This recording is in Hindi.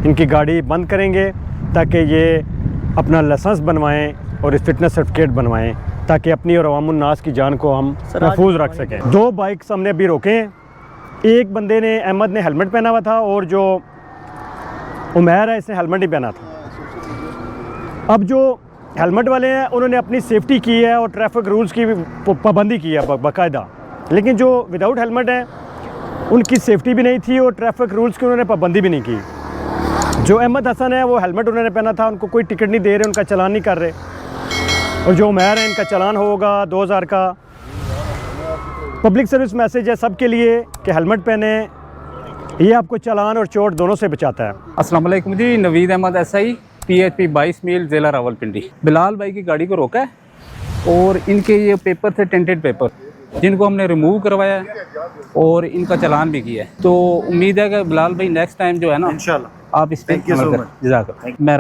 इनकी गाड़ी बंद करेंगे ताकि ये अपना लाइसेंस बनवाएं और इस फिटनेस सर्टिफिकेट बनवाएं, ताकि अपनी और अवामुन्नास की जान को हम महफूज रख सकें। 2 बाइक्स हमने अभी रोके हैं। एक बंदे ने, अहमद ने हेलमेट पहना हुआ था और जो उमैर है इसने हेलमेट नहीं पहना था। अब जो हेलमेट वाले हैं उन्होंने अपनी सेफ्टी की है और ट्रैफिक रूल्स की पाबंदी की है बाकायदा, लेकिन जो विदाउट हेलमेट है उनकी सेफ्टी भी नहीं थी और ट्रैफिक रूल्स की उन्होंने पाबंदी भी नहीं की। जो अहमद हसन है वो हेलमेट उन्होंने पहना था, उनको कोई टिकट नहीं दे रहे, उनका चालान नहीं कर रहे। और जो उमैर है इनका चालान होगा 2000 का। पब्लिक सर्विस मैसेज है सबके लिए कि हेलमेट पहने, ये आपको चालान और चोट दोनों से बचाता है। अस्सलाम वालेकुम जी, नवीद अहमद एसआई PHP 22 मील ज़िला रावलपिंडी। बिलाल भाई की गाड़ी को रोका है और इनके ये पेपर थे टेंटेड पेपर, जिनको हमने रिमूव करवाया है और इनका चालान भी किया है। तो उम्मीद है कि बिलाल भाई नेक्स्ट टाइम जो है ना, इंशाल्लाह आप इस पर अमल करें। जज़ाकल्लाह।